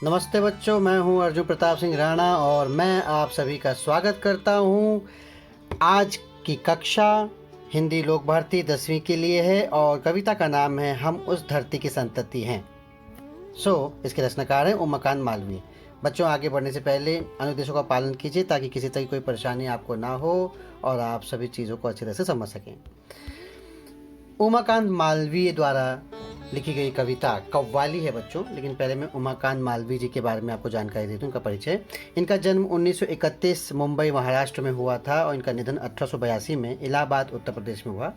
नमस्ते बच्चों, मैं हूं अर्जुन प्रताप सिंह राणा और मैं आप सभी का स्वागत करता हूं। आज की कक्षा हिंदी लोक भारती 10वीं के लिए है और कविता का नाम है हम उस धरती की संतति हैं। इसके रचनाकार हैं उमाकांत मालवीय। बच्चों, आगे बढ़ने से पहले अनुदेशों का पालन कीजिए ताकि किसी तरह की कोई परेशानी आपको ना हो और आप सभी चीज़ों को अच्छी तरह से समझ सकें। उमाकांत मालवीय द्वारा लिखी गई कविता कव्वाली है बच्चों, लेकिन पहले मैं उमाकांत मालवीय जी के बारे में आपको जानकारी दे दूं, इनका परिचय। इनका जन्म 1931 मुंबई महाराष्ट्र में हुआ था और इनका निधन 1882 में इलाहाबाद उत्तर प्रदेश में हुआ।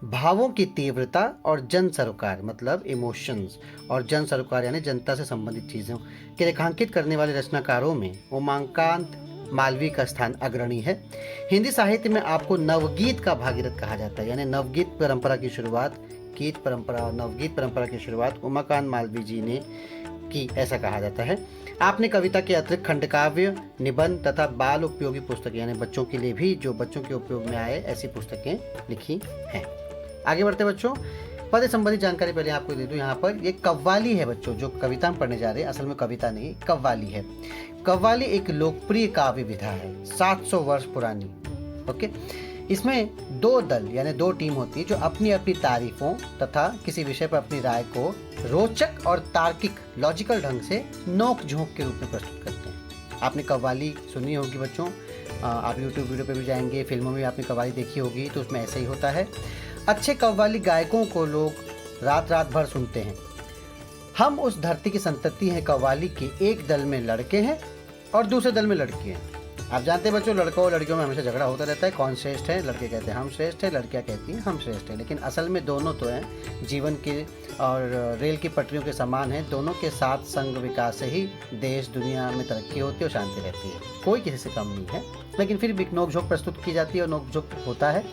भावों की तीव्रता और जन सरोकार मतलब इमोशंस और जन सरोकार यानी जनता से संबंधित चीज़ों के रेखांकित करने वाले रचनाकारों में उमाकांत मालवीय का स्थान अग्रणी है। हिंदी साहित्य में आपको नवगीत का भागीरथ कहा जाता है, यानी नवगीत परंपरा की शुरुआत, गीत परंपरा और नवगीत परंपरा की शुरुआत उमाकांत मालवीय जी ने की, ऐसा कहा जाता है। आपने कविता के अतिरिक्त खंडकाव्य, निबंध तथा बाल उपयोगी पुस्तकें यानी बच्चों के लिए भी जो बच्चों के उपयोग में आए ऐसी पुस्तकें लिखी हैं। आगे बढ़ते बच्चों, पद संबंधी जानकारी पहले आपको दे दूं। यहाँ पर ये कव्वाली है बच्चों, जो कविता हम पढ़ने जा रहे हैं असल में कविता नहीं कव्वाली है। कव्वाली एक लोकप्रिय काव्य विधा है, 700 वर्ष पुरानी। ओके, इसमें दो दल यानी दो टीम होती है जो अपनी अपनी तारीफों तथा किसी विषय पर अपनी राय को रोचक और तार्किक लॉजिकल ढंग से नोक झोंक के रूप में प्रस्तुत करते हैं। आपने कव्वाली सुनी होगी बच्चों, आप यूट्यूब वीडियो पे भी जाएंगे, फिल्मों में आपने कव्वाली देखी होगी, तो उसमें ऐसे ही होता है। अच्छे कव्वाली गायकों को लोग रात रात भर सुनते हैं। हम उस धरती की संतति हैं कव्वाली की एक दल में लड़के हैं और दूसरे दल में लड़की हैं। आप जानते हैं बच्चों, लड़कों और लड़कियों में हमेशा झगड़ा होता रहता है, कौन श्रेष्ठ है। लड़के कहते हैं हम श्रेष्ठ है, लड़कियां कहती हैं हम श्रेष्ठ है, लेकिन असल में दोनों तो हैं जीवन के और रेल की पटरियों के समान हैं। दोनों के साथ संग विकास से ही देश दुनिया में तरक्की होती है और शांति रहती है। कोई किसी से कम नहीं है, लेकिन फिर भी नोकझोंक प्रस्तुत की जाती है और नोकझोंक होता है।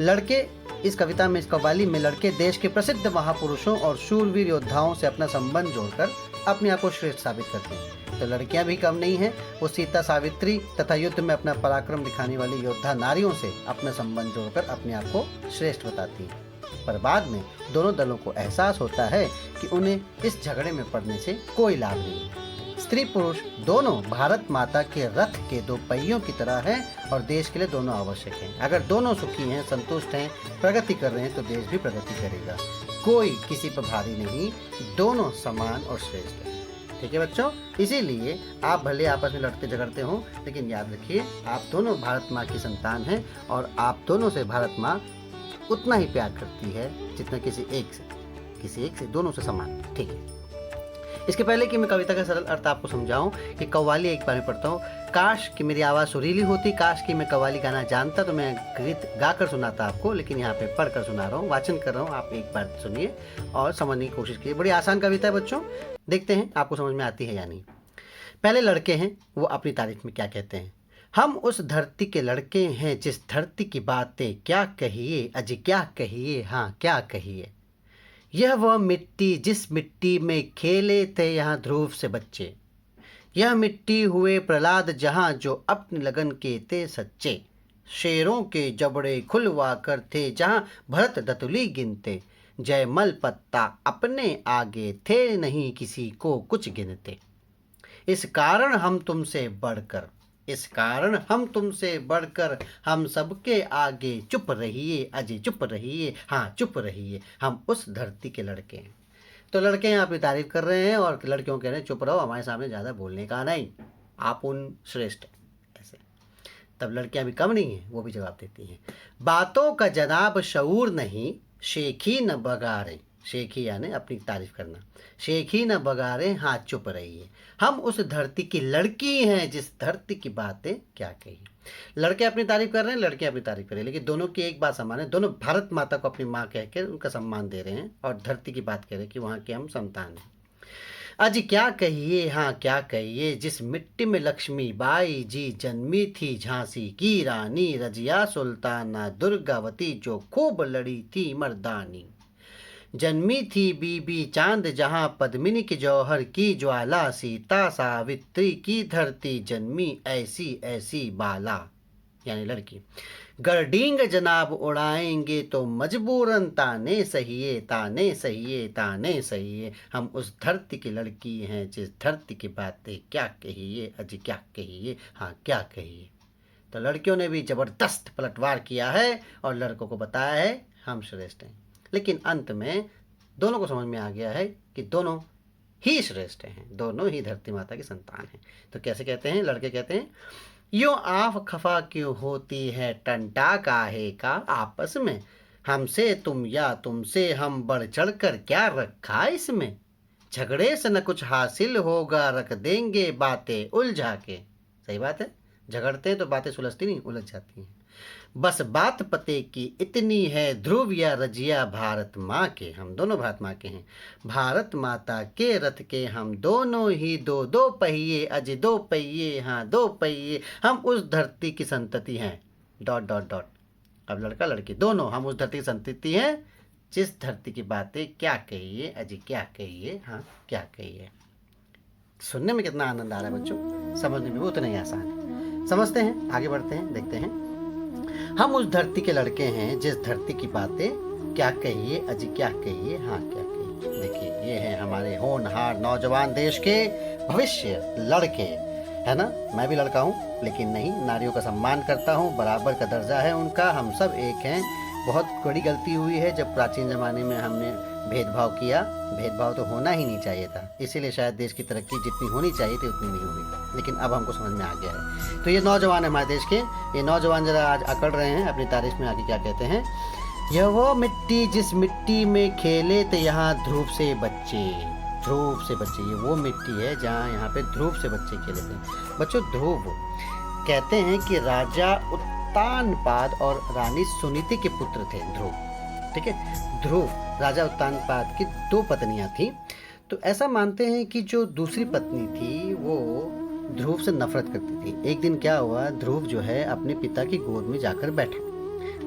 लड़के इस कविता में, इस कव्वाली में लड़के देश के प्रसिद्ध महापुरुषों और शूरवीर योद्धाओं से अपना संबंध जोड़कर अपने आप को श्रेष्ठ साबित करते हैं। तो लड़कियां भी कम नहीं हैं, वो सीता, सावित्री तथा युद्ध में अपना पराक्रम दिखाने वाली योद्धा नारियों से अपना संबंध जोड़कर अपने आप को श्रेष्ठ बताती हैं। पर बाद में दोनों दलों को एहसास होता है कि उन्हें इस झगड़े में पड़ने से कोई लाभ नहीं है। स्त्री पुरुष दोनों भारत माता के रथ के दो पहियों की तरह हैं और देश के लिए दोनों आवश्यक हैं। अगर दोनों सुखी हैं, संतुष्ट हैं, प्रगति कर रहे हैं तो देश भी प्रगति करेगा। कोई किसी पर भारी नहीं, दोनों समान और श्रेष्ठ हैं। ठीक है बच्चों, इसीलिए आप भले आपस में लड़ते झगड़ते हो, लेकिन याद रखिए आप दोनों भारत माँ की संतान हैं और आप दोनों से भारत माँ उतना ही प्यार करती है जितना किसी एक से दोनों से समान। ठीक है, इसके पहले कि मैं कविता का सरल अर्थ आपको समझाऊं कि कव्वाली एक बार में पढ़ता हूँ। काश कि मेरी आवाज़ सुरीली होती, काश कि मैं कव्वाली गाना जानता तो मैं गीत गाकर सुनाता आपको, लेकिन यहाँ पे पढ़कर सुना रहा हूँ, वाचन कर रहा हूँ। आप एक बार सुनिए और समझने की कोशिश कीजिए। बड़ी आसान कविता है बच्चों, देखते हैं आपको समझ में आती है या नहीं। पहले लड़के हैं, वो अपनी तारीफ में क्या कहते हैं। हम उस धरती के लड़के हैं जिस धरती की बातें क्या कहिए, अजी क्या कहिए, हाँ क्या कहिए। यह वह मिट्टी जिस मिट्टी में खेले थे यहाँ ध्रुव से बच्चे। यह मिट्टी हुए प्रहलाद जहाँ जो अपने लगन के थे सच्चे। शेरों के जबड़े खुलवा कर थे जहाँ भरत दतुली गिनते। जयमल पत्ता अपने आगे थे नहीं किसी को कुछ गिनते। इस कारण हम तुमसे बढ़कर हम सबके आगे चुप रहिए, अजय चुप रहिए, हाँ चुप रहिए, हम उस धरती के लड़के हैं। तो लड़के यहाँ अपनी तारीफ कर रहे हैं और लड़कियों कह रहे हैं चुप रहो, हमारे सामने ज़्यादा बोलने का नहीं, आप उन श्रेष्ठ ऐसे। तब लड़कियाँ भी कम नहीं हैं, वो भी जवाब देती हैं। बातों का जनाब शऊर नहीं, शेखी न बगारे। शेखी यानी अपनी तारीफ करना। शेखी न बगारे, हाँ चुप रहिए, हम उस धरती की लड़की हैं जिस धरती की बातें क्या कही। लड़के अपनी तारीफ कर रहे हैं, लड़कियां अपनी तारीफ कर रही हैं, लेकिन दोनों की एक बात समान है। दोनों भारत माता को अपनी माँ कह के उनका सम्मान दे रहे हैं और धरती की बात कह रहे हैं कि वहाँ के हम संतान हैं। अजी क्या कहिए, हाँ क्या कहिए, जिस मिट्टी में लक्ष्मी बाई जी जन्मी थी, झांसी की रानी, रजिया सुल्ताना दुर्गावती जो खूब लड़ी थी मर्दानी। जन्मी थी बीबी चांद जहाँ पद्मिनी के जौहर की ज्वाला, सीता सावित्री की धरती जन्मी ऐसी ऐसी बाला। यानी लड़की। गर्डींग जनाब उड़ाएंगे तो मजबूरन ताने सहिए, ताने सहिए, ताने सहिए। हम उस धरती की लड़की हैं जिस धरती की बातें क्या कहिए, अजी क्या कहिए, हाँ क्या कहिए। तो लड़कियों ने भी ज़बरदस्त पलटवार किया है और लड़कों को बताया है हम श्रेष्ठ हैं। लेकिन अंत में दोनों को समझ में आ गया है कि दोनों ही श्रेष्ठ हैं, दोनों ही धरती माता की संतान हैं। तो कैसे कहते हैं, लड़के कहते हैं, यूं आप खफा क्यों होती है टंटा काहे का आपस में, हमसे तुम या तुमसे हम बढ़ चढ़ कर क्या रखा इसमें, झगड़े से न कुछ हासिल होगा रख देंगे बातें उलझा के। सही बात है, झगड़ते हैं तो बातें सुलझती नहीं, उलझ जाती हैं। बस बात पते की इतनी है, ध्रुव या रजिया भारत माँ के, हम दोनों भारत माँ के हैं, भारत माता के रथ के हम दोनों ही दो दो पहिए, अज दो पहिए, हाँ दो पहिए, हम उस धरती की संतति हैं, डॉट डॉट डॉट। अब लड़का लड़की दोनों हम उस धरती की संतति हैं जिस धरती की बातें क्या कहिए, अजी क्या कहिए, हाँ क्या कहिए। सुनने में कितना आनंद आ रहा है बच्चों, समझने में भी उतना ही आसान है। समझते हैं, आगे बढ़ते हैं, देखते हैं। हम उस धरती के लड़के हैं जिस धरती की बातें क्या कहिए, अजी क्या कहिए, हाँ क्या कहिए। देखिए ये हैं हमारे होनहार नौजवान देश के भविष्य लड़के, है ना। मैं भी लड़का हूँ लेकिन नहीं, नारियों का सम्मान करता हूँ, बराबर का दर्जा है उनका, हम सब एक हैं। बहुत बड़ी गलती हुई है जब प्राचीन ज़माने में हमने भेदभाव किया। भेदभाव तो होना ही नहीं चाहिए था, इसीलिए शायद देश की तरक्की जितनी होनी चाहिए थी उतनी नहीं हुई, लेकिन अब हमको समझ में आ गया है। तो ये नौजवान है हमारे देश के, ये नौजवान ज़रा आज अकड़ रहे हैं अपनी तारीफ में। आगे क्या कहते हैं, यह वो मिट्टी जिस मिट्टी में खेले थे यहाँ ध्रुव से बच्चे, ध्रुव से बच्चे, ये वो मिट्टी है जहाँ यहाँ पे ध्रुव से बच्चे खेले थे। बच्चों ध्रुव कहते हैं कि राजा उत्तानपाद और रानी सुनीति के पुत्र थे ध्रुव, ठीक है। ध्रुव राजा उत्तानपाद की 2 पत्नियां थीं। तो ऐसा मानते हैं कि जो दूसरी पत्नी थी वो ध्रुव से नफरत करती थी। एक दिन क्या हुआ, ध्रुव जो है अपने पिता की गोद में जाकर बैठा।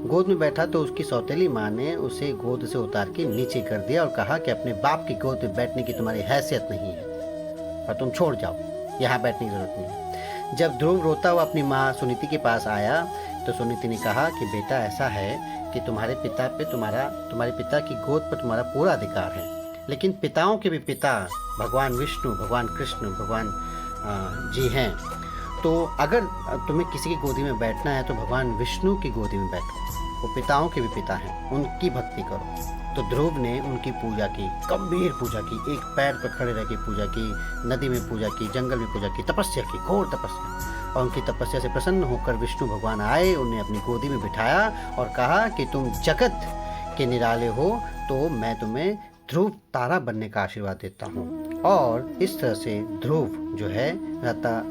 गोद में बैठा तो उसकी सौतेली माँ ने उसे गोद से उतार के नीचे कर दिया और कहा कि अपने बाप की गोद में बैठने की तुम्हारी हैसियत नहीं है और तुम छोड़ जाओ, यहाँ बैठने की जरूरत नहीं है। जब ध्रुव रोता हुआ अपनी माँ सुनीति के पास आया तो सुनीति ने कहा कि बेटा ऐसा है कि तुम्हारे पिता पे तुम्हारे पिता की गोद पर तुम्हारा पूरा अधिकार है, लेकिन पिताओं के भी पिता भगवान विष्णु, भगवान कृष्ण, भगवान जी हैं। तो अगर तुम्हें किसी की गोदी में बैठना है तो भगवान विष्णु की गोदी में बैठो, वो पिताओं के भी पिता हैं, उनकी भक्ति करो। तो ध्रुव ने उनकी पूजा की, गंभीर पूजा की, एक पैर पर खड़े रह के पूजा की, नदी में पूजा की, जंगल में पूजा की, तपस्या की, घोर तपस्या। और उनकी तपस्या से प्रसन्न होकर विष्णु भगवान आए, उन्हें अपनी गोदी में बिठाया और कहा कि तुम जगत के निराले हो तो मैं तुम्हें ध्रुव तारा बनने का आशीर्वाद देता हूँ। और इस तरह से ध्रुव जो है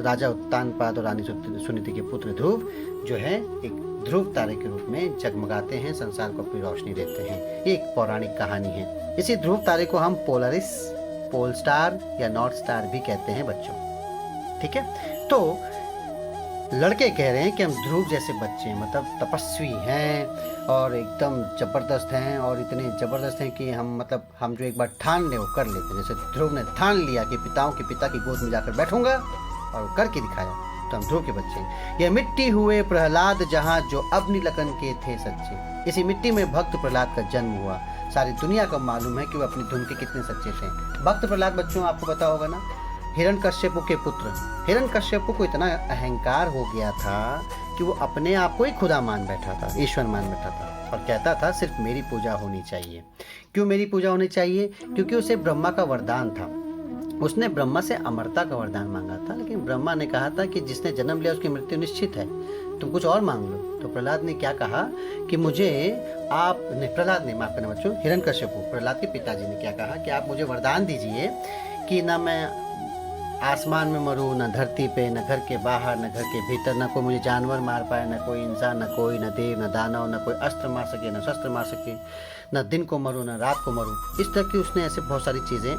राजा उत्तानपाद और रानी सुनीति के पुत्र ध्रुव जो है एक ध्रुव तारे के रूप में जगमगाते हैं, संसार को अपनी रोशनी देते हैं। ये एक पौराणिक कहानी है। इसी ध्रुव तारे को हम पोलरिस, पोल स्टार या नॉर्थ स्टार भी कहते हैं बच्चों, ठीक है। तो लड़के कह रहे हैं कि हम ध्रुव जैसे बच्चे, मतलब तपस्वी हैं और एकदम ज़बरदस्त हैं, और इतने ज़बरदस्त हैं कि हम जो एक बार ठान लें वो कर लेते हैं। जैसे ध्रुव ने ठान लिया कि पिताओं के पिता की गोद में जाकर बैठूंगा और करके दिखाया, तो हम ध्रुव के बच्चे हैं। ये मिट्टी हुए प्रहलाद जहाँ जो अग्नि लखन के थे सच्चे। इसी मिट्टी में भक्त प्रहलाद का जन्म हुआ। सारी दुनिया को मालूम है कि वो अपनी धुन के कितने सच्चे थे। भक्त प्रहलाद बच्चों आपको पता होगा ना, हिरण्यकश्यपु के पुत्र। हिरण्यकश्यपु को इतना अहंकार हो गया था कि वो अपने आप को ही खुदा मान बैठा था, ईश्वर मान बैठा था, और कहता था सिर्फ मेरी पूजा होनी चाहिए। क्यों मेरी पूजा होनी चाहिए? क्योंकि उसे ब्रह्मा का वरदान था। उसने ब्रह्मा से अमरता का वरदान मांगा था, लेकिन ब्रह्मा ने कहा था कि जिसने जन्म लिया उसकी मृत्यु निश्चित है, तुम कुछ और मांग लो। तो प्रहलाद ने क्या कहा कि प्रहलाद ने माफ करना बच्चों, हिरण्यकश्यपु प्रहलाद के पिताजी ने क्या कहा कि आप मुझे वरदान दीजिए कि ना मैं आसमान में मरूं, न धरती पे, न घर के बाहर, न घर के भीतर, न कोई मुझे जानवर मार पाए, न कोई इंसान, न देव, न दानव, न कोई अस्त्र मार सके, न शस्त्र मार सके, न दिन को मरूं, न रात को मरूं। इस तरह की उसने ऐसे बहुत सारी चीज़ें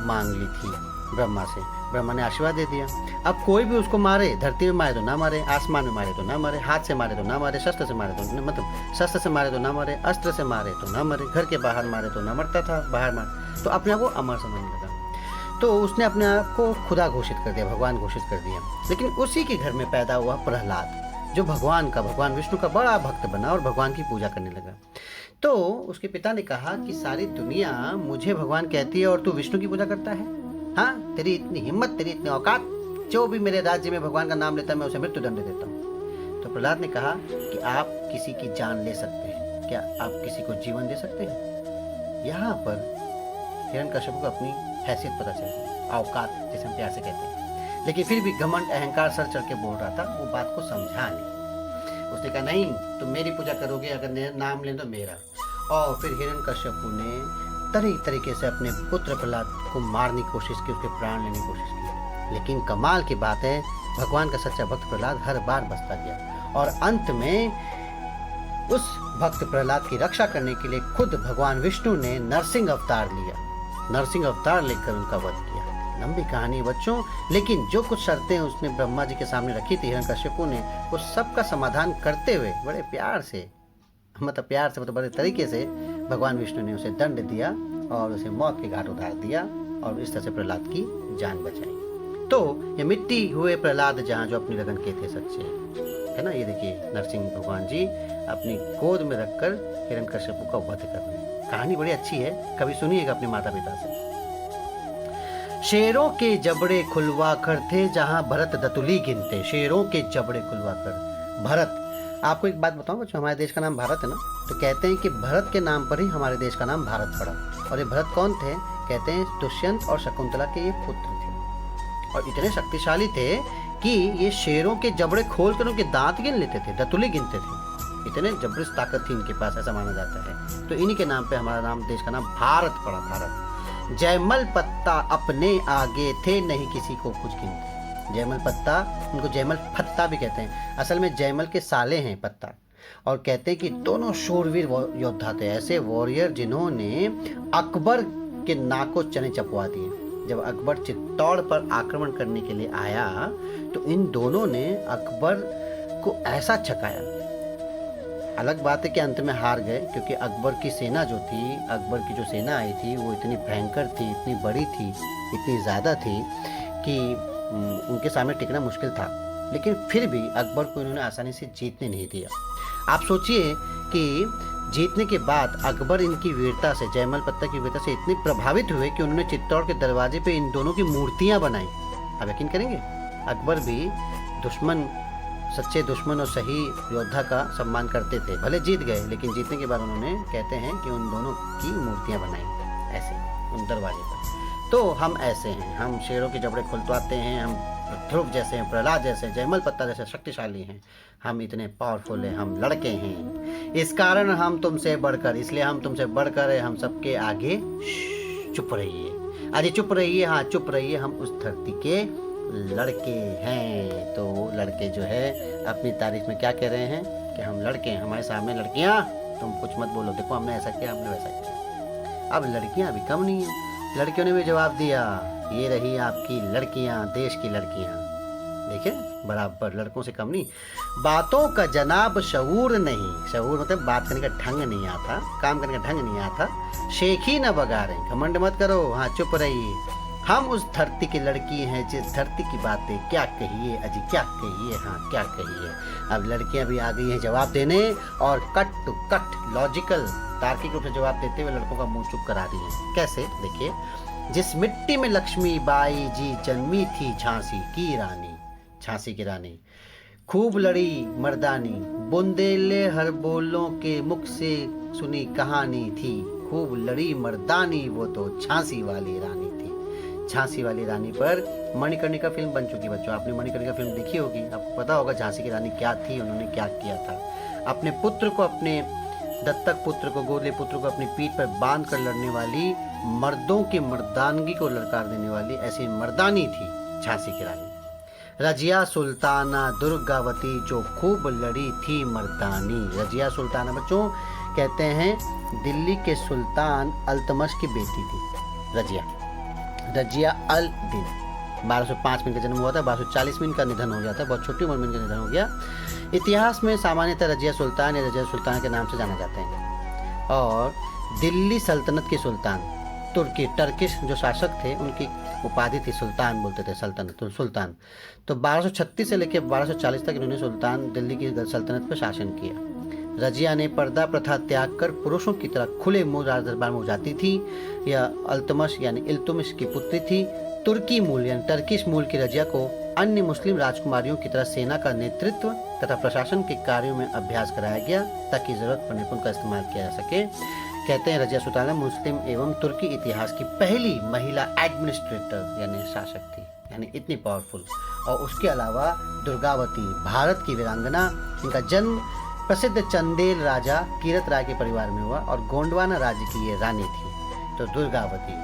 मांग ली थी ब्रह्मा से। ब्रह्मा ने आशीर्वाद दे दिया। अब कोई भी उसको मारे, धरती में मारे तो ना मारे, आसमान में मारे तो ना मारे, हाथ से मारे तो ना मारे, शस्त्र से मारे तो शस्त्र से मारे तो ना मारे, अस्त्र से मारे तो ना मारे, घर के बाहर मारे तो ना मरता था, बाहर मारे तो अपने आप को अमर समझने लगा। तो उसने अपने आप को खुदा घोषित कर दिया, भगवान घोषित कर दिया। लेकिन उसी के घर में पैदा हुआ प्रहलाद। जो भगवान विष्णु का बड़ा भक्त बना और भगवान की पूजा करने लगा। तो उसके पिता ने कहा कि सारी दुनिया मुझे भगवान कहती है और तू विष्णु की पूजा करता है? हाँ, तेरी इतनी हिम्मत, तेरी इतनी औकात, जो भी मेरे राज्य में भगवान का नाम लेता है मैं उसे मृत्युदंड देता हूँ। तो प्रहलाद ने कहा कि आप किसी की जान ले सकते हैं, क्या आप किसी को जीवन दे सकते हैं? यहाँ पर हिरण्यकश्यप को अपनी हैसियत पता चली, औकात जिसे हम प्यार से कहते हैं, लेकिन फिर भी घमंड अहंकार सर चढ़ के बोल रहा था, वो बात को समझा नहीं। उसने कहा नहीं, तुम मेरी पूजा करोगे, अगर नाम ले तो मेरा। और फिर हिरण्यकश्यप ने तरीके से अपने पुत्र प्रहलाद को मारने की कोशिश की, उसके प्राण लेने की कोशिश की, लेकिन कमाल की बात है भगवान का सच्चा भक्त प्रहलाद हर बार बचता गया और अंत में उस भक्त प्रहलाद की रक्षा करने के लिए खुद भगवान विष्णु ने नरसिंह अवतार लिया, नरसिंह अवतार लेकर उनका वध किया। लंबी कहानी बच्चों, लेकिन जो कुछ शर्तें उसने ब्रह्मा जी के सामने रखी थी हिरण्यकश्यप ने, उस सब का समाधान करते हुए बड़े प्यार से, मतलब बड़े तरीके से भगवान विष्णु ने उसे दंड दिया और उसे मौत के घाट उतार दिया और इस तरह से प्रहलाद की जान बचाई। तो ये मिट्टी हुए प्रहलाद जहाँ जो अपनी लगन के थे सच्चे, है ना। ये देखिए नरसिंह भगवान जी अपनी गोद में रखकर हिरण्यकश्यप का वध कर रहे हैं। कहानी बड़ी अच्छी है, कभी सुनिएगा अपने माता पिता से। शेरों के जबड़े खुलवा कर थे जहाँ भरत दतुली गिनते, शेरों के जबड़े खुलवा कर। भरत, आपको एक बात बताऊं बच्चों, हमारे देश का नाम भारत है ना, तो कहते हैं कि भरत के नाम पर ही हमारे देश का नाम भारत पड़ा। और ये भरत कौन थे? कहते हैं दुष्यंत और शकुंतला के ये पुत्र थे और इतने शक्तिशाली थे कि ये शेरों के जबड़े खोल कर उनके दांत गिन लेते थे, दतुली गिनते थे, इतने जबरदस्त ताकत थी इनके पास, ऐसा माना जाता है। तो इन्हीं के नाम पे हमारा नाम, देश का नाम भारत पड़ा, भारत। जयमल पत्ता अपने आगे थे, नहीं किसी को कुछ गिनते। जयमल पत्ता, उनको जयमल पत्ता भी कहते हैं, असल में जयमल के साले हैं पत्ता। और कहते हैं कि दोनों शूरवीर योद्धा थे, ऐसे वॉरियर जिन्होंने अकबर के नाको चने चपवा दिए। जब अकबर चित्तौड़ पर आक्रमण करने के लिए आया तो इन दोनों ने अकबर को ऐसा छकाया। अलग बात है कि अंत में हार गए, क्योंकि अकबर की सेना जो थी, अकबर की जो सेना आई थी वो इतनी भयंकर थी, इतनी बड़ी थी, इतनी ज़्यादा थी कि उनके सामने टिकना मुश्किल था। लेकिन फिर भी अकबर को इन्होंने आसानी से जीतने नहीं दिया। आप सोचिए कि जीतने के बाद अकबर इनकी वीरता से, जयमल पत्ता की वीरता से इतने प्रभावित हुए कि उन्होंने चित्तौड़ के दरवाजे पे इन दोनों की मूर्तियां बनाई। आप यकीन करेंगे, अकबर भी दुश्मन, सच्चे दुश्मन और सही योद्धा का सम्मान करते थे। भले जीत गए, लेकिन जीतने के बाद उन्होंने, कहते हैं कि उन दोनों की मूर्तियां बनाई ऐसे उन दरवाजे पर। तो हम ऐसे हैं, हम शेरों के जबड़े खुलवाते हैं, हम ध्रुव जैसे हैं, प्रहलाद जैसे, जयमल पत्ता जैसे शक्तिशाली हैं, हम इतने पावरफुल हैं, हम लड़के हैं। इस कारण हम तुमसे बढ़कर, इसलिए हम तुमसे बढ़कर हम सबके आगे चुप रहिए, अरे चुप रहिए, हाँ चुप रहिए, हम उस धरती के लड़के हैं। तो लड़के जो है अपनी तारीफ में क्या कह रहे हैं कि हम लड़के हैं, हमारे सामने लड़कियां, तुम कुछ मत बोलो, देखो हमने ऐसा किया, हमने वैसा किया। अब लड़कियां भी कम नहीं है, लड़कियों ने भी जवाब दिया, ये रही आपकी लड़कियां, देश की लड़कियां, देखिए बराबर, लड़कों से कम नहीं। बातों का जनाब शऊर नहीं, शऊर मतलब बात करने का ढंग नहीं आता, काम करने का ढंग नहीं आता, शेखी न बगारें, घमंड मत करो, हाँ चुप रहिए, हम उस धरती की लड़की हैं, जिस धरती की बातें क्या कहिए, अजी क्या कहिए, हाँ क्या कहिए। अब लड़कियां भी आ गई हैं जवाब देने और कट टू कट लॉजिकल तार्किक रूप से जवाब देते हुए लड़कों का मुंह चुप करा रही हैं। कैसे? देखिए, जिस मिट्टी में लक्ष्मी बाई जी जन्मी थी, झांसी की रानी, झांसी की रानी, खूब लड़ी मर्दानी, बुंदेले हर बोलों के मुख से सुनी कहानी थी, खूब लड़ी मर्दानी, वो तो झांसी वाली रानी थी। झांसी वाली रानी पर मणिकर्णिका फिल्म बन चुकी बच्चों, आपने मणिकर्णिका फिल्म देखी होगी, आपको पता होगा झांसी की रानी क्या थी, उन्होंने क्या किया था। अपने पुत्र को, अपने दत्तक पुत्र को, गोदले पुत्र को अपनी पीठ पर बांध कर लड़ने वाली, मर्दों की मर्दानगी को ललकार देने वाली ऐसी मर्दानी थी झांसी की रानी। रजिया सुल्ताना दुर्गावती जो खूब लड़ी थी मर्दानी। रजिया सुल्ताना बच्चों कहते हैं दिल्ली के सुल्तान अल्तमश की बेटी थी रजिया, रजिया अल दिन। 1205 में इनका जन्म हुआ था, 1240 में इनका निधन हो गया था, बहुत छोटी उम्र में इनका निधन हो गया। इतिहास में सामान्यतः रजिया सुल्तान या रजिया सुल्तान के नाम से जाना जाते हैं। और दिल्ली सल्तनत के सुल्तान, टर्किश जो शासक थे, उनकी उपाधि थी सुल्तान, बोलते थे सल्तनत तो सुल्तान। तो 1236 से लेकर 1240 तक इन्होंने सुल्तान दिल्ली की सल्तनत पर शासन किया। रजिया ने पर्दा प्रथा त्याग कर पुरुषों की तरह खुले मुंह राज दरबार में जाती थी। यह अल्तमश यानी इल्तुमिश की पुत्री थी। तुर्की मूल यानी टर्किश मूल की रजिया को अन्य मुस्लिम राजकुमारियों की तरह सेना का नेतृत्व तथा प्रशासन के कार्यों में अभ्यास कराया गया ताकि जरूरत पड़ने पर उनका इस्तेमाल किया जा सके। कहते हैं रजिया सुल्ताना मुस्लिम एवं तुर्की इतिहास की पहली महिला एडमिनिस्ट्रेटर यानी शासक थी, यानी इतनी पावरफुल। और उसके अलावा दुर्गावती भारत की वीरांगना, इनका जन्म प्रसिद्ध चंदेल राजा कीरत राय के परिवार में हुआ और गोंडवाना राज्य की ये रानी थी, तो दुर्गावती।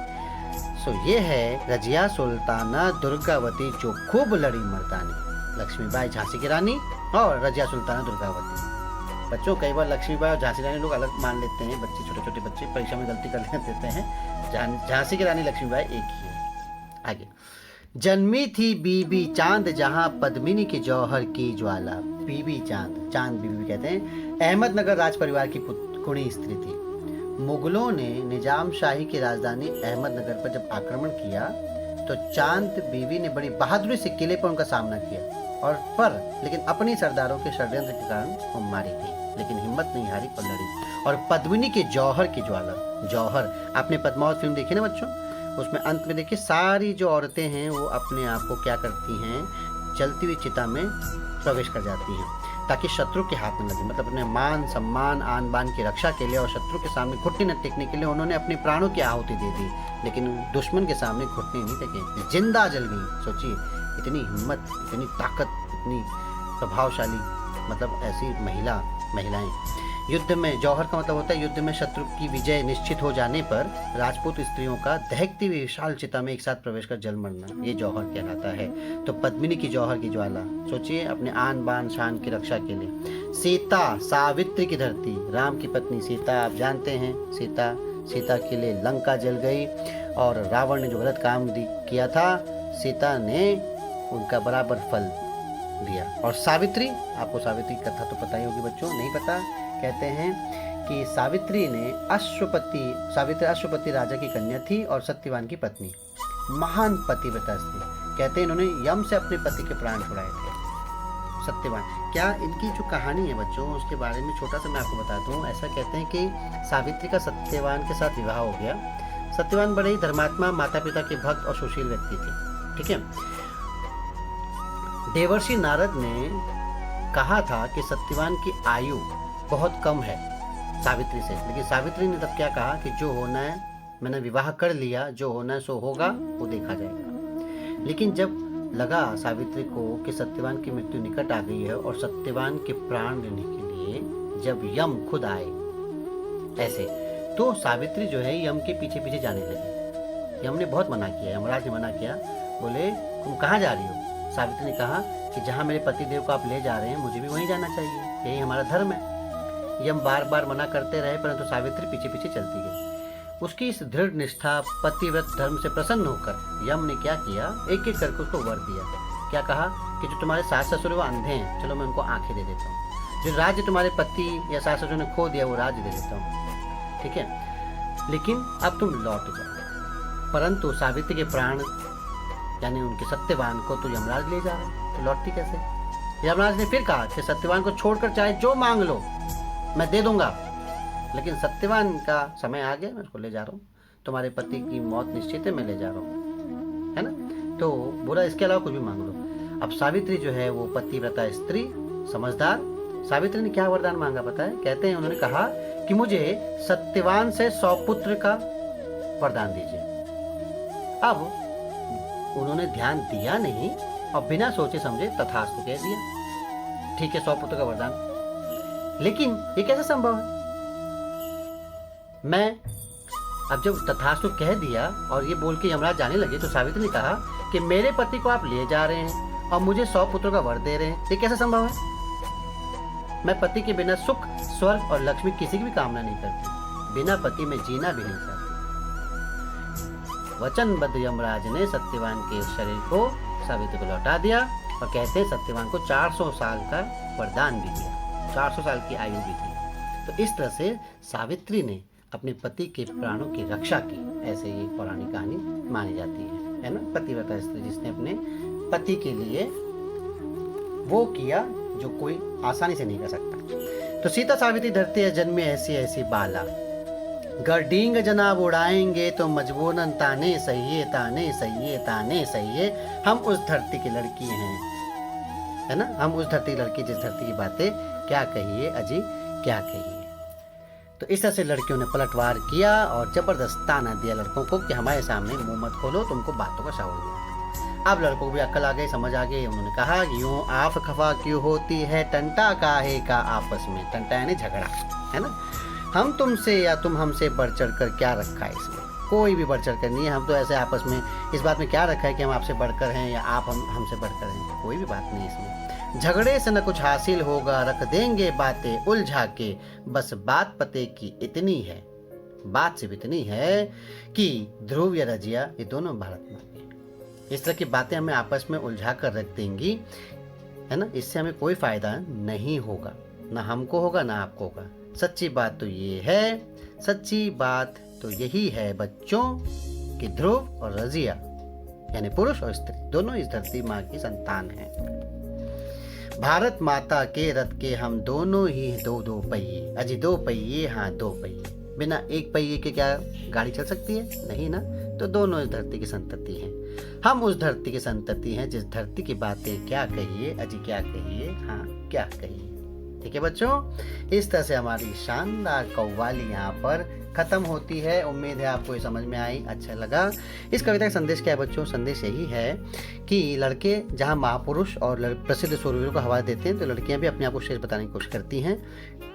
सो ये है रजिया सुल्ताना दुर्गावती जो खूब लड़ी मर्दानी। लक्ष्मीबाई झांसी की रानी और रजिया सुल्ताना दुर्गावती। बच्चों कई बार लक्ष्मीबाई और झांसी रानी लोग अलग मान लेते हैं, बच्चे छोटे छोटे बच्चे परीक्षा में गलती कर देते हैं। झांसी की रानी लक्ष्मीबाई एक ही है। आगे, जन्मी थी बीबी चांद जहां पद्मिनी के जौहर की ज्वाला। बीबी चांद, चांद बीबी कहते हैं, अहमदनगर राज परिवार की कुड़ी स्त्री थी। मुगलों ने निजाम शाही की राजधानी अहमदनगर पर जब आक्रमण किया तो चांद बीवी ने बड़ी बहादुरी से किले पर उनका सामना किया और लेकिन अपनी सरदारों के षड्यंत्र के कारण वो मारी गई, लेकिन हिम्मत नहीं हारी और लड़ी। और पद्मिनी के जौहर की ज्वाला, जौहर आपने पद्मावत फिल्म देखी ना बच्चों, उसमें अंत में देखिए सारी जो औरतें हैं वो अपने आप को क्या करती हैं, जलती हुई चिता में प्रवेश कर जाती हैं ताकि शत्रु के हाथ में लगे। मतलब अपने मान सम्मान आन बान की रक्षा के लिए और शत्रु के सामने घुटने न टेकने के लिए उन्होंने अपने प्राणों की आहुति दे दी, लेकिन दुश्मन के सामने घुटने नहीं टेके, जिंदा जल गई। सोचिए इतनी हिम्मत, इतनी ताकत, इतनी प्रभावशाली, मतलब ऐसी महिलाएं। युद्ध में, जौहर का मतलब होता है युद्ध में शत्रु की विजय निश्चित हो जाने पर राजपूत स्त्रियों का दहकती हुई विशाल चिता में एक साथ प्रवेश कर जल मरना, ये जौहर कहलाता है। तो पद्मिनी की जौहर की ज्वाला, सोचिए अपने आन बान शान की रक्षा के लिए। सीता, सावित्री की धरती, राम की पत्नी सीता, आप जानते हैं सीता के लिए लंका जल गई और रावण ने जो गलत काम किया था सीता ने उनका बराबर फल दिया। और सावित्री, आपको सावित्री की कथा तो पता ही होगी बच्चों, नहीं पता? कहते हैं कि सावित्री अश्वपति राजा की कन्या थी और सत्यवान की पत्नी, महान पतिव्रता स्त्री। कहते हैं इन्होंने यम से अपने पति के प्राण छुड़ाए थे। सत्यवान, क्या इनकी जो कहानी है बच्चों उसके बारे में छोटा सा मैं आपको बताता हूँ। ऐसा कहते हैं कि सावित्री का सत्यवान के साथ विवाह हो गया। सत्यवान बड़े ही धर्मात्मा, माता पिता के भक्त और सुशील व्यक्ति थे, ठीक है। देवर्षि नारद ने कहा था कि सत्यवान की आयु बहुत कम है सावित्री से, लेकिन सावित्री ने तब क्या कहा कि जो होना है मैंने विवाह कर लिया, जो होना है सो होगा, वो देखा जाएगा। लेकिन जब लगा सावित्री को कि सत्यवान की मृत्यु निकट आ गई है और सत्यवान के प्राण लेने के लिए जब यम खुद आए ऐसे, तो सावित्री जो है यम के पीछे पीछे जाने लगी। यम ने बहुत मना किया, यमराज ने मना किया, बोले तुम कहाँ जा रही हो? सावित्री ने कहा कि जहाँ मेरे पतिदेव को आप ले जा रहे हैं मुझे भी वहीं जाना चाहिए, यही हमारा धर्म है। यम बार बार मना करते रहे परंतु सावित्री पीछे पीछे चलती गई। उसकी इस दृढ़ निष्ठा पतिव्रत धर्म से प्रसन्न होकर यम ने क्या किया, एक एक करके उसको वर दिया। क्या कहा कि जो तुम्हारे सास ससुर वो अंधे हैं, चलो मैं उनको आंखें दे देता हूँ। जो राज्य तुम्हारे पति या सास ससुर ने खो दिया वो राज्य दे देता हूँ, ठीक है, लेकिन अब तुम लौट जाओ। परंतु सावित्री के प्राण यानी उनके सत्यवान को तो यमराज ले जा रहे, तो लौटती कैसे? यमराज ने फिर कहा कि सत्यवान को छोड़कर चाहे जो मांग लो मैं दे दूंगा, लेकिन सत्यवान का समय आ गया, मैं उसको ले जा रहा हूँ, तुम्हारे पति की मौत निश्चित है, मैं ले जा रहा हूँ, है ना। तो बोला इसके अलावा कुछ भी मांग लो। अब सावित्री जो है वो पतिव्रता स्त्री, समझदार। सावित्री ने क्या वरदान मांगा पता है? कहते हैं उन्होंने कहा कि मुझे सत्यवान से 100 पुत्र का वरदान दीजिए। अब उन्होंने ध्यान दिया नहीं और बिना सोचे समझे तथास्तु कह दिया, ठीक है 100 पुत्र का वरदान। लेकिन ये कैसे संभव है? मैं अब जब तथास्तु कह दिया और ये बोल के यमराज जाने लगे तो सावित्री ने कहा कि मेरे पति को आप ले जा रहे हैं और मुझे 100 पुत्रों का वर दे रहे हैं, ये कैसे संभव है? मैं पति के बिना सुख, स्वर्ग और लक्ष्मी किसी की भी कामना नहीं करती, बिना पति में जीना भी नहीं चाहती। वचनबद्ध यमराज ने सत्यवान के शरीर को सावित्री को लौटा दिया और कहते हैं सत्यवान को 400 साल का वरदान भी दिया, 400 साल की आयु भी थी। तो इस तरह से सावित्री ने अपने पति के प्राणों की रक्षा की, ऐसे ये पौराणिक कहानी मानी जाती है। है ना, पतिव्रता स्त्री जिसने अपने पति के लिए वो किया जो कोई आसानी से नहीं कर सकता। तो सीता सावित्री धरती है जन्मे ऐसी ऐसी बाला, गर्डींग जनाब उड़ाएंगे तो मजबूरन ताने सहिए ताने सहिए ताने सहिए, हम उस धरती की लड़की हैं, है ना, हम उस धरती की लड़की जिस धरती की बातें क्या कहिए अजी क्या कहिए। तो इस तरह से लड़कियों ने पलटवार किया और जबरदस्त ताना दिया लड़कों को कि हमारे सामने मुंह मत खोलो, तुमको बातों का शाउर दिया। अब लड़कों को भी अक्ल आ गई, समझ आ गई। उन्होंने कहा यूं आफ खफा क्यों होती है, टंटा काहे का आपस में, टंटा यानी झगड़ा, है ना, हम तुमसे या तुम हमसे बढ़ चढ़ कर क्या रखा है इसमें, कोई भी बढ़ चढ़ कर नहीं है, हम तो ऐसे आपस में इस बात में क्या रखा है कि हम आपसे बढ़कर हैं या आप हमसे बढ़कर हैं, कोई भी बात नहीं इसमें। झगड़े से न कुछ हासिल होगा, रख देंगे बातें उलझा के, बस बात पते की इतनी है, बात सिर्फ इतनी है कि ध्रुव या रजिया ये दोनों भारत माँ के, इस तरह की बातें हमें आपस में उलझा कर रख देंगी, है ना, इससे हमें कोई फायदा नहीं होगा, ना हमको होगा ना आपको होगा। सच्ची बात तो ये है, सच्ची बात तो यही है बच्चों कि ध्रुव और रजिया यानी पुरुष और स्त्री दोनों इस धरती माँ की संतान हैं। भारत माता के रथ के हम दोनों ही दो दो पहिए, अजी दो पहिए, हाँ दो पहिए, बिना एक पहिए के क्या गाड़ी चल सकती है, नहीं ना, तो दोनों इस धरती की संतति हैं। हम उस धरती की संतति हैं जिस धरती की बातें क्या कहिए अजी क्या कहिए, हाँ क्या कहिए। ठीक है बच्चों, इस तरह से हमारी शानदार कव्वाली यहाँ पर खत्म होती है। उम्मीद है आपको ये समझ में आई, अच्छा लगा। इस कविता का संदेश क्या है बच्चों, संदेश यही है कि लड़के जहाँ महापुरुष और प्रसिद्ध शूरवीरों को हवा देते हैं, तो लड़कियाँ भी अपने आप को श्रेष्ठ बताने की कोशिश करती हैं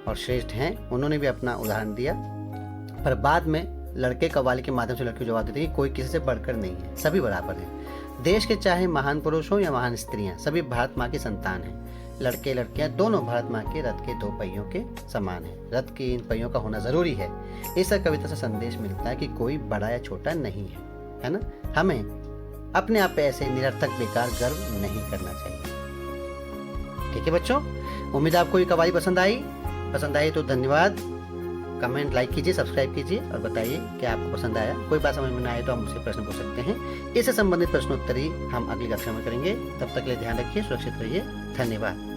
और श्रेष्ठ हैं। उन्होंने भी अपना उदाहरण दिया, पर बाद में लड़के कव्वाली के माध्यम से लड़कियों जवाब देते हैं कि कोई किसी से बढ़कर नहीं है, सभी बराबर हैं। देश के चाहे महान पुरुष हो या महान स्त्रियाँ, सभी भारत माँ की संतान हैं। लड़के लड़कियां दोनों भारत माँ के रथ के दो पहियों के समान हैं। रथ के इन पहियों का होना जरूरी है। इस कविता से संदेश मिलता है कि कोई बड़ा या छोटा नहीं है ना। हमें अपने आप पे ऐसे निरर्थक बेकार गर्व नहीं करना चाहिए। ठीक है बच्चों, उम्मीद आपको ये कवाली पसंद आई तो धन्यवाद। कमेंट लाइक कीजिए, सब्सक्राइब कीजिए और बताइए कि आपको पसंद आया। कोई बात समझ में ना आए तो हम मुझसे प्रश्न पूछ सकते हैं। इससे संबंधित प्रश्नोत्तरी हम अगली कक्षा में करेंगे। तब तक के लिए ध्यान रखिए, सुरक्षित रहिए। धन्यवाद।